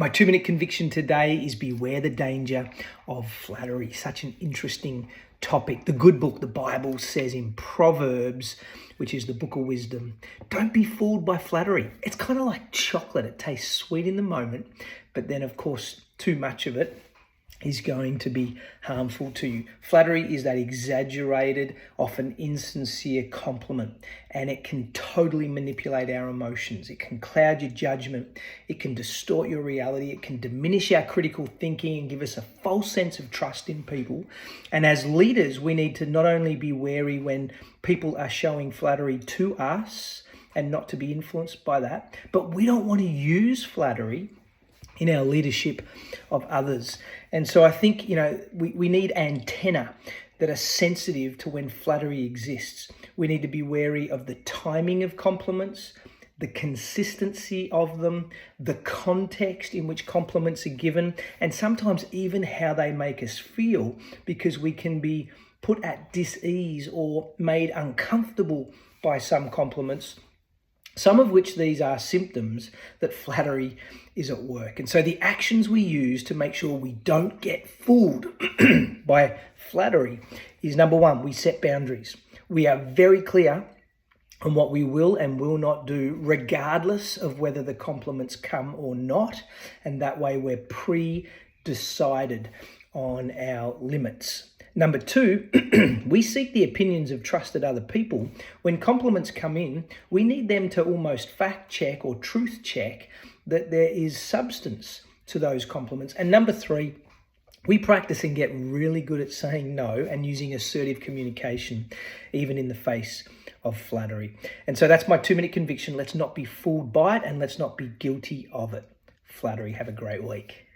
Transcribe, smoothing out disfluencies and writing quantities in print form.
My 2-minute conviction today is beware the danger of flattery. Such an interesting topic. The good book, the Bible, says in Proverbs, which is the book of wisdom, don't be fooled by flattery. It's kind of like chocolate. It tastes sweet in the moment, but then of course, too much of it is going to be harmful to you. Flattery is that exaggerated, often insincere compliment, and it can totally manipulate our emotions. It can cloud your judgment. It can distort your reality. It can diminish our critical thinking and give us a false sense of trust in people. And as leaders, we need to not only be wary when people are showing flattery to us and not to be influenced by that, but we don't want to use flattery in our leadership of others. And so I think, we need antenna that are sensitive to when flattery exists. We need to be wary of the timing of compliments, the consistency of them, the context in which compliments are given, and sometimes even how they make us feel, because we can be put at dis-ease or made uncomfortable by some compliments, some of which these are symptoms that flattery is at work. And so the actions we use to make sure we don't get fooled by flattery is, number one, we set boundaries. We are very clear on what we will and will not do, regardless of whether the compliments come or not. And that way we're pre-decided on our limits. Number two, we seek the opinions of trusted other people. When compliments come in, we need them to almost fact check or truth check that there is substance to those compliments. And number three, we practice and get really good at saying no and using assertive communication, even in the face of flattery. And so that's my 2-minute conviction. Let's not be fooled by it and let's not be guilty of it. Flattery. Have a great week.